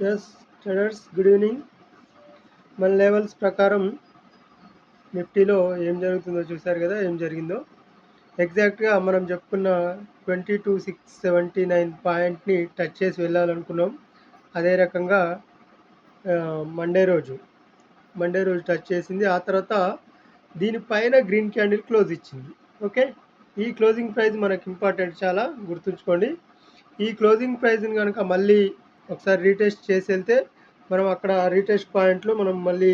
Yes traders, good evening. మన levels ప్రకారం నిఫ్టీలో ఏం జరుగుతుందో చూశారు కదా, ఏం జరిగిందో. ఎగ్జాక్ట్గా మనం చెప్పుకున్న 22,679 పాయింట్ని టచ్ చేసి వెళ్ళాలనుకున్నాం. అదే రకంగా మండే రోజు టచ్ చేసింది. ఆ తర్వాత దీనిపైన గ్రీన్ క్యాండిల్ క్లోజ్ ఇచ్చింది. ఓకే, ఈ క్లోజింగ్ ప్రైస్ మనకు ఇంపార్టెంట్, చాలా గుర్తుంచుకోండి. ఈ క్లోజింగ్ ప్రైస్ని కనుక మళ్ళీ ఒకసారి రీటెస్ట్ చేసి వెళ్తే మనం అక్కడ రీటెస్ట్ పాయింట్లో మనం మళ్ళీ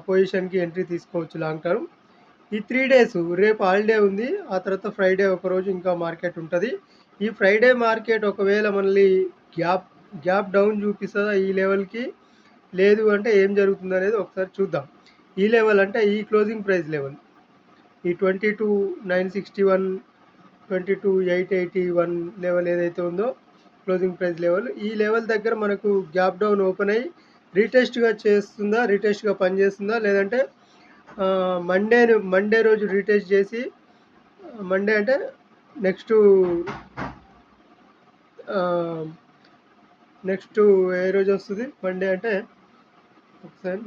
పొజిషన్కి ఎంట్రీ తీసుకోవచ్చు లాంగ్ టర్మ్. ఈ 3 డేస్, రేపు హాలిడే ఉంది, ఆ తర్వాత ఫ్రైడే ఒకరోజు ఇంకా మార్కెట్ ఉంటుంది. ఈ ఫ్రైడే మార్కెట్ ఒకవేళ మళ్ళీ గ్యాప్ గ్యాప్ డౌన్ చూపిస్తుందా ఈ లెవెల్కి, లేదు అంటే ఏం జరుగుతుంది అనేది ఒకసారి చూద్దాం. ఈ లెవెల్ అంటే ఈ క్లోజింగ్ ప్రైస్ లెవెల్, ఈ 22,961 22,881 లెవెల్ ఏదైతే ఉందో క్లోజింగ్ ప్రైస్ లెవెల్, ఈ లెవెల్ దగ్గర మనకు గ్యాప్ డౌన్ ఓపెన్ అయ్యి రీటెస్ట్గా పనిచేస్తుందా, లేదంటే మండే రోజు రీటెస్ట్ చేసి, మండే అంటే నెక్స్ట్ ఏ రోజు వస్తుంది? మండే అంటే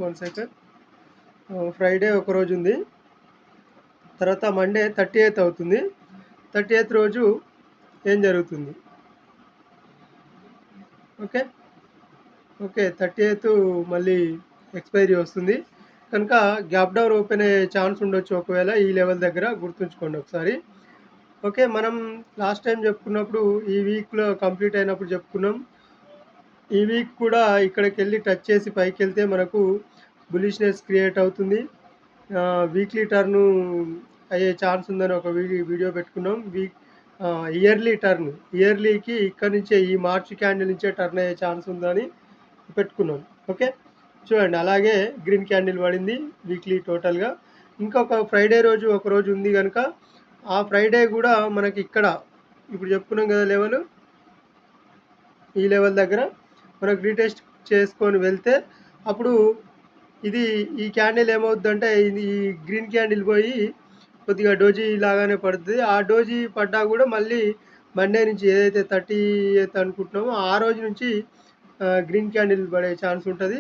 వన్ సెకండ్, ఫ్రైడే ఒక రోజు ఉంది, తర్వాత మండే 30th అవుతుంది. 30th రోజు ఏం జరుగుతుంది? ఓకే 30th మళ్ళీ ఎక్స్పైరీ వస్తుంది కనుక గ్యాప్ డౌన్ ఓపెన్ అయ్యే ఛాన్స్ ఉండొచ్చు ఒకవేళ ఈ లెవెల్ దగ్గర, గుర్తుంచుకోండి ఒకసారి. ఓకే, మనం లాస్ట్ టైం చెప్పుకున్నప్పుడు ఈ వీక్లో కంప్లీట్ అయినప్పుడు చెప్పుకున్నాం. ఈ వీక్ కూడా ఇక్కడికి వెళ్ళి టచ్ చేసి పైకి వెళ్తే మనకు బులిష్నెస్ క్రియేట్ అవుతుంది, వీక్లీ టర్న్ అయ్యే ఛాన్స్ ఉందని ఒక వీడియో పెట్టుకున్నాం. ఇయర్లీకి ఇక్కడ నుంచే, ఈ మార్చ్ క్యాండిల్ నుంచే టర్న్ అయ్యే ఛాన్స్ ఉందని పెట్టుకున్నాం. ఓకే, చూడండి, అలాగే గ్రీన్ క్యాండిల్ పడింది వీక్లీ టోటల్గా. ఇంకొక ఫ్రైడే రోజు ఒక రోజు ఉంది కనుక ఆ ఫ్రైడే కూడా మనకి ఇక్కడ ఇప్పుడు చెప్పుకున్నాం కదా లెవెల్, ఈ లెవెల్ దగ్గర మనకు రీటెస్ట్ చేసుకొని వెళ్తే అప్పుడు ఈ క్యాండిల్ ఏమవుతుందంటే, ఈ గ్రీన్ క్యాండిల్ పోయి కొద్దిగా డోజీ లాగానే పడుతుంది. ఆ డోజీ పడ్డా కూడా మళ్ళీ మండే నుంచి ఏదైతే 30th అనుకుంటున్నామో ఆ రోజు నుంచి గ్రీన్ క్యాండిల్ పడే ఛాన్స్ ఉంటుంది,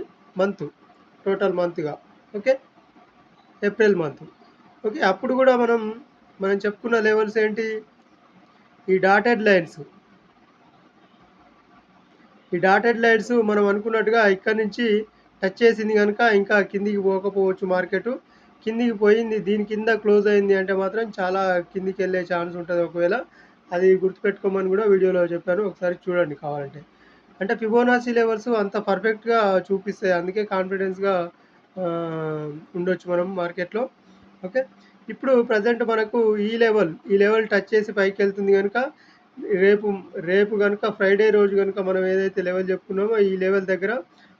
టోటల్ మంత్గా. Okay, April month. ఓకే, అప్పుడు కూడా మనం చెప్పుకున్న లెవెల్స్ ఏంటి? ఈ డాటెడ్ లైన్స్ మనం అనుకున్నట్టుగా ఇక్కడ నుంచి టచ్ చేసింది కనుక ఇంకా కిందికి పోకపోవచ్చు. మార్కెట్ కిందికి పోయింది, దీని కింద క్లోజ్ అయింది అంటే మాత్రం చాలా కిందికి వెళ్ళే ఛాన్స్ ఉంటుంది ఒకవేళ. అది గుర్తుపెట్టుకోమని కూడా వీడియోలో చెప్పాను, ఒకసారి చూడండి కావాలంటే. అంటే ఫిబోనాసీ లెవెల్స్ అంత పర్ఫెక్ట్గా చూపిస్తాయి, అందుకే కాన్ఫిడెన్స్గా ఉండొచ్చు మనం మార్కెట్లో. ఓకే, ఇప్పుడు ప్రజెంట్ మనకు ఈ లెవెల్ టచ్ చేసి పైకి వెళ్తుంది కనుక రేపు కనుక ఫ్రైడే రోజు కనుక మనం ఏదైతే లెవెల్ చెప్పుకున్నామో ఈ లెవెల్ దగ్గర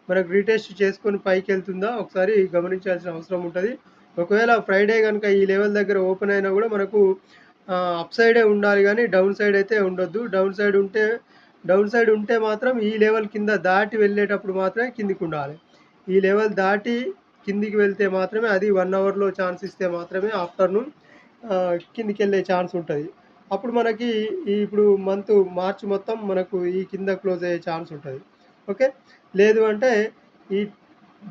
మనకు రీటెస్ట్ చేసుకొని పైకి వెళ్తుందా ఒకసారి గమనించాల్సిన అవసరం ఉంటుంది. ఒకవేళ ఫ్రైడే కనుక ఈ లెవెల్ దగ్గర ఓపెన్ అయినా కూడా మనకు అప్ సైడే ఉండాలి కానీ డౌన్ సైడ్ అయితే ఉండొద్దు. డౌన్ సైడ్ ఉంటే మాత్రం ఈ లెవెల్ కింద దాటి వెళ్ళేటప్పుడు మాత్రమే కిందికి ఉండాలి. ఈ లెవెల్ దాటి కిందికి వెళ్తే మాత్రమే, అది 1 అవర్లో ఛాన్స్ ఇస్తే మాత్రమే ఆఫ్టర్నూన్ కిందికి వెళ్ళే ఛాన్స్ ఉంటుంది. అప్పుడు మనకి ఇప్పుడు మార్చ్ మొత్తం మనకు ఈ కింద క్లోజ్ అయ్యే ఛాన్స్ ఉంటుంది. ఓకే, లేదు అంటే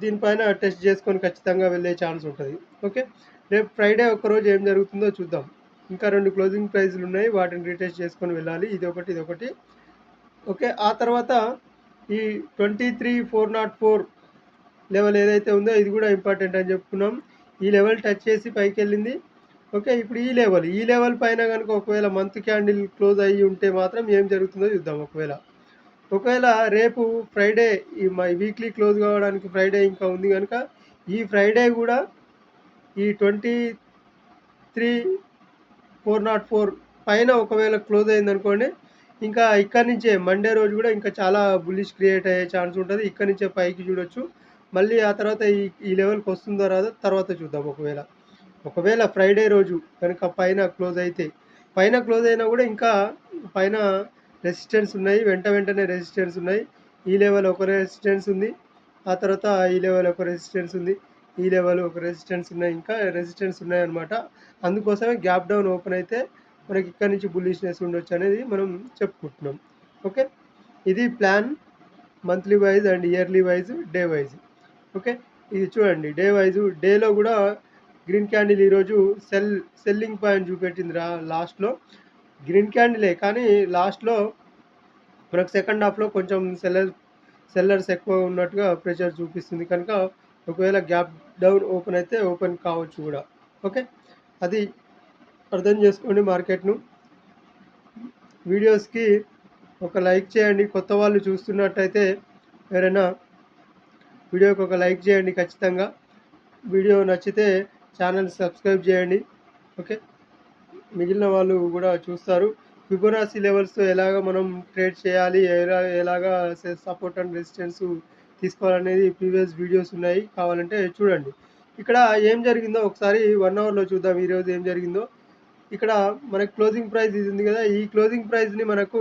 దీనిపైన టెస్ట్ చేసుకొని ఖచ్చితంగా వెళ్ళే ఛాన్స్ ఉంటుంది. ఓకే, రేపు ఫ్రైడే ఒక్కరోజు ఏం జరుగుతుందో చూద్దాం. ఇంకా 2 క్లోజింగ్ ప్రైజ్లు ఉన్నాయి, వాటిని రీటెస్ట్ చేసుకొని వెళ్ళాలి, ఇది ఒకటి. ఓకే, ఆ తర్వాత ఈ 23,404 లెవెల్ ఏదైతే ఉందో ఇది కూడా ఇంపార్టెంట్ అని చెప్పుకున్నాం. ఈ లెవెల్ టచ్ చేసి పైకి వెళ్ళింది. ఓకే, ఇప్పుడు ఈ లెవెల్ పైన కనుక ఒకవేళ మంత్ క్యాండిల్ క్లోజ్ అయ్యి ఉంటే మాత్రం ఏం జరుగుతుందో చూద్దాం. ఒకవేళ రేపు ఫ్రైడే, ఈ వీక్లీ క్లోజ్ కావడానికి ఫ్రైడే ఇంకా ఉంది కనుక ఈ ఫ్రైడే కూడా ఈ 23,404 పైన ఒకవేళ క్లోజ్ అయిందనుకోండి, ఇంకా ఇక్కడ నుంచే మండే రోజు కూడా ఇంకా చాలా బుల్లిష్ క్రియేట్ అయ్యే ఛాన్స్ ఉంటుంది. ఇక్కడ నుంచే పైకి చూడొచ్చు. మళ్ళీ ఆ తర్వాత ఈ లెవెల్కి వస్తుందో రాదో తర్వాత చూద్దాం. ఒకవేళ ఫ్రైడే రోజు కనుక పైన క్లోజ్ అయినా కూడా ఇంకా పైన రెసిస్టెన్స్ ఉన్నాయి, వెంటనే రెసిస్టెన్స్ ఉన్నాయి. ఈ లెవెల్ ఒక రెసిస్టెన్స్ ఉంది, ఆ తర్వాత ఈ లెవెల్ ఒక రెసిస్టెన్స్ ఉంది, ఈ లెవెల్ ఒక రెసిస్టెన్స్ ఉన్నాయి, ఇంకా రెసిస్టెన్స్ ఉన్నాయన్నమాట. అందుకోసమే గ్యాప్ డౌన్ ఓపెన్ అయితే మనకి ఇక్కడ నుంచి బుల్లిష్నెస్ ఉండొచ్చు అనేది మనం చెప్పుకుంటున్నాం. ఓకే, ఇది plan. Monthly wise and yearly wise, day wise. Okay. ఇది చూడండి డే వైజు. డేలో గూడా గ్రీన్ క్యాండిల్ ఈరోజు సెల్లింగ్ పాయింట్ చూపెట్టిందిరా లాస్ట్‌లో. గ్రీన్ క్యాండిలే కానీ లాస్ట్‌లో మనకు సెకండ్ హాఫ్‌లో కొంచెం సెల్లర్స్ ఎక్కువ ఉన్నట్టుగా ప్రెషర్ చూపిస్తుంది కనుక ఒకవేళ గ్యాప్ డౌన్ ఓపెన్ అయితే ఓపెన్ కావచ్చు గూడా. ఓకే. అది అర్థం చేసుకోండి మార్కెట్‌ను. వీడియోస్‌కి ఒక లైక్ చేయండి. కొత్త వాళ్ళు చూస్తున్నట్టయితే ఎవరైనా వీడియోకి ఒక లైక్ చేయండి ఖచ్చితంగా. వీడియో నచ్చితే ఛానల్ సబ్స్క్రైబ్ చేయండి. ఓకే. మిగిలిన వాళ్ళు కూడా చూస్తారు. ఫిబొనాసీ లెవెల్స్‌తో ఎలాగా మనం ట్రేడ్ చేయాలి, ఎలాగా సపోర్ట్ అండ్ రెసిస్టెన్స్ తీసుకోవాలనేది ప్రీవియస్ వీడియోస్ ఉన్నాయి. కావాలంటే చూడండి. ఇక్కడ ఏం జరిగిందో ఒకసారి 1 అవర్‌లో చూద్దాం ఈరోజు ఏం జరిగిందో. ఇక్కడ మనకి క్లోజింగ్ ప్రైస్ ఇది ఉంది కదా! ఈ క్లోజింగ్ ప్రైస్‌ని మనకు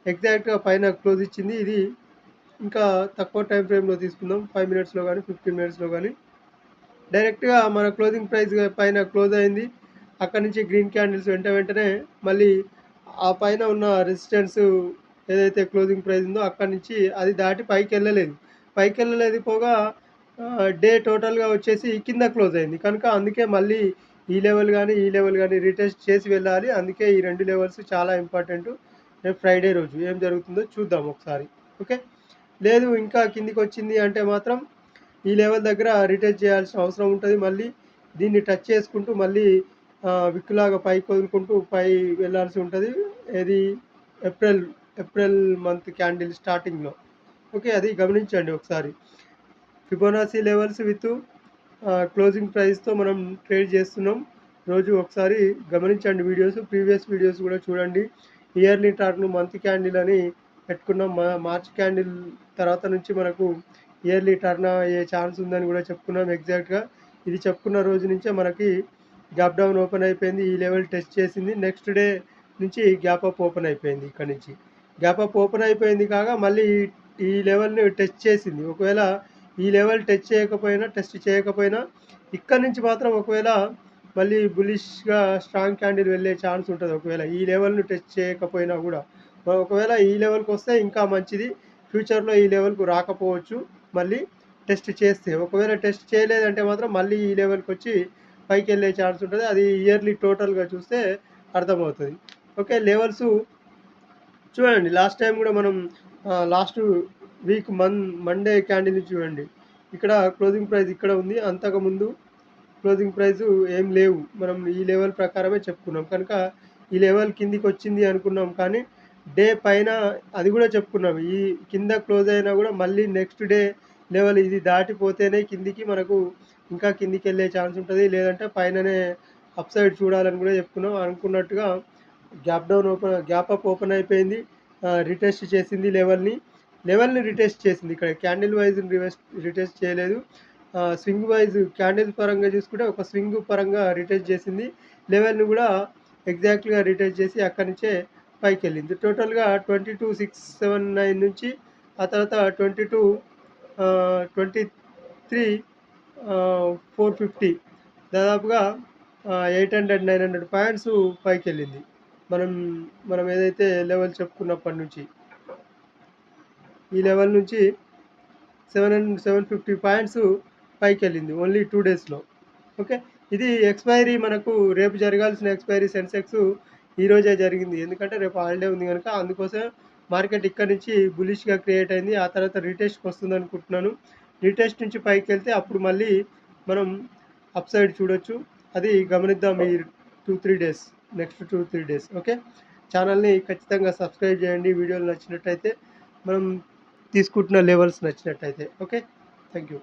ఎగ్జాక్ట్‌గా పైన క్లోజ్ ఇచ్చింది. ఇది ఇంకా తక్కువ టైమ్ ఫ్రేమ్‌లో తీసుకుందాం. 5 మినిట్స్‌లో గానీ, 15 మినిట్స్‌లో గానీ. డైరెక్ట్‌గా మన క్లోజింగ్ ప్రైస్ పైన క్లోజ్ అయింది. అక్కడి నుంచి గ్రీన్ క్యాండిల్స్ వెంటనే మళ్ళీ ఆ పైన ఉన్న రెసిస్టెన్స్ ఏదైతే క్లోజింగ్ ప్రైస్ ఉందో అక్కడి నుంచి అది దాటి పైకెళ్ళలేదు. పైకెళ్ళలేదు పోగా డే టోటల్‌గా వచ్చేసి కింద క్లోజ్ అయింది. కనుక అందుకే మళ్ళీ ఈ లెవెల్ గానీ రీటెస్ట్ చేసి వెళ్ళాలి. అందుకే ఈ 2 లెవెల్స్ చాలా ఇంపార్టెంటు. రేపు ఫ్రైడే రోజు ఏం జరుగుతుందో చూద్దాం ఒకసారి. ఓకే. లేదు ఇంకా కిందికొచ్చింది అంటే మాత్రం ఈ లెవెల్ దగ్గర రిటెస్ట్ చేయాల్సిన అవసరం ఉంటది. మళ్ళీ దీన్ని టచ్ చేసుకుంటూ మళ్ళీ విక్కులాగా పైకి వదులుకుంటూ వెళ్ళాల్సి ఉంటది. ఏది ఏప్రిల్ ఏప్రిల్ మంత్ క్యాండిల్ స్టార్టింగ్‌లో. ఓకే. అది గమనించండి ఒకసారి. ఫిబొనాసీ లెవెల్స్ విత్ క్లోజింగ్ ప్రైస్‌తో మనం ట్రేడ్ చేస్తున్నాం. రోజు ఒకసారి గమనించండి వీడియోస్. ప్రీవియస్ వీడియోస్ కూడా చూడండి. ఇయర్లీ టార్ట్‌ను మంత్ క్యాండిల్ అని పెట్టుకున్నాం. మార్చ్ క్యాండిల్ తర్వాత నుంచి మనకు ఇయర్లీ టర్న్ అయ్యే ఛాన్స్ ఉందని కూడా చెప్పుకున్నాం ఎగ్జాక్ట్‌గా. ఇది చెప్పుకున్న రోజు నుంచే మనకి గ్యాప్ డౌన్ ఓపెన్ అయిపోయింది. ఈ లెవెల్ టెస్ట్ చేసింది. నెక్స్ట్ డే నుంచి గ్యాప్ అప్ ఓపెన్ అయిపోయింది ఇక్కడి నుంచి. గ్యాప్ అప్ ఓపెన్ అయిపోయింది కాగా మళ్ళీ ఈ లెవెల్‌ని టెస్ట్ చేసింది. ఒకవేళ ఈ లెవెల్ టెస్ట్ చేయకపోయినా ఇక్కడి నుంచి మాత్రం ఒకవేళ మళ్ళీ బులిష్‌గా స్ట్రాంగ్ క్యాండిల్ వెళ్ళే ఛాన్స్ ఉంటది. ఒకవేళ ఈ లెవెల్‌ని టెస్ట్ చేయకపోయినా గూడా. ఒకవేళ ఈ లెవెల్‌కొస్తే ఇంకా మంచిది. ఫ్యూచర్‌లో ఈ లెవెల్‌కు రాకపోవచ్చు. మళ్ళీ టెస్ట్ చేస్తే. ఒకవేళ టెస్ట్ చేయలేదంటే మాత్రం మళ్ళీ ఈ లెవెల్‌కొచ్చి పైకెళ్ళే ఛాన్స్ ఉంటది. అది ఇయర్లీ టోటల్‌గా చూస్తే అర్థమవుతది. ఓకే. లెవెల్సు చూడండి. లాస్ట్ టైం గూడా మనం లాస్ట్ వీక్ మండే క్యాండిల్‌ని చూడండి. ఇక్కడ క్లోజింగ్ ప్రైస్ ఇక్కడ ఉంది. అంతకుముందు క్లోజింగ్ ప్రైసు ఏం లేవు. మనం ఈ లెవెల్ ప్రకారమే చెప్పుకున్నాం. కనుక ఈ లెవెల్ కిందికొచ్చింది అనుకున్నాం. కానీ డే పైన అది గూడా చెప్పుకున్నాం. ఈ కింద క్లోజ్ అయినా గూడా మళ్ళీ నెక్స్ట్ డే లెవెల్ ఇది దాటిపోతేనే కిందికి మనకు ఇంకా కిందికెళ్ళే ఛాన్స్ ఉంటది. లేదంటే పైననే అప్ సైడ్ చూడాలని గూడా చెప్పుకున్నాం. అనుకున్నట్టుగా గ్యాప్ అప్ ఓపెన్ అయిపోయింది. రిటెస్ట్ చేసింది లెవెల్‌ని రిటెస్ట్ చేసింది. ఇక్కడ క్యాండిల్ వైజ్ రిటెస్ట్ చేయలేదు. స్వింగ్ వైజ్ క్యాండిల్ పరంగా చూసుకుంటే ఒక స్వింగ్ పరంగా రిటెస్ట్ చేసింది. లెవెల్‌ని గూడా ఎగ్జాక్ట్‌గా రిటెస్ట్ చేసి అక్కడి నుంచే పైకెళ్ళింది. టోటల్‌గా 22,679 నుంచి ఆ తర్వాత 23 450 దాదాపుగా 800, 900 పాయింట్స్ పైకెళ్ళింది. మనం మనం ఏదైతే లెవెల్ చెప్పుకున్నప్పటి నుంచి. ఈ లెవెల్ నుంచి 750 పాయింట్స్ పైకెళ్ళింది ఓన్లీ 2 డేస్‌లో. ఓకే. ఇది ఎక్స్‌పైరీ మనకు రేపు జరగాల్సిన ఎక్స్‌పైరీ సెన్సెక్స్ ఈరోజే జరిగింది. ఎందుకంటే రేపు హాలిడే ఉంది గనుక అందుకోసం మార్కెట్ ఇక్కడి నుంచి బులిష్‌గా క్రియేట్ అయింది. ఆ తర్వాత రీటెస్ట్‌కి వస్తుందనుకుంటున్నాను. రీటెస్ట్ నుంచి పైకెళ్తే అప్పుడు మళ్ళీ మనం అప్ సైడ్ చూడొచ్చు. అది గమనిద్దాం ఈ 2, 3 డేస్. Next 2, 3 days. ఓకే. ఛానల్‌ని ఖచ్చితంగా సబ్స్క్రైబ్ చేయండి. వీడియోలు నచ్చినట్టయితే మనం తీసుకుంటున్న లెవెల్స్ నచ్చినట్టయితే. ఓకే. Thank you.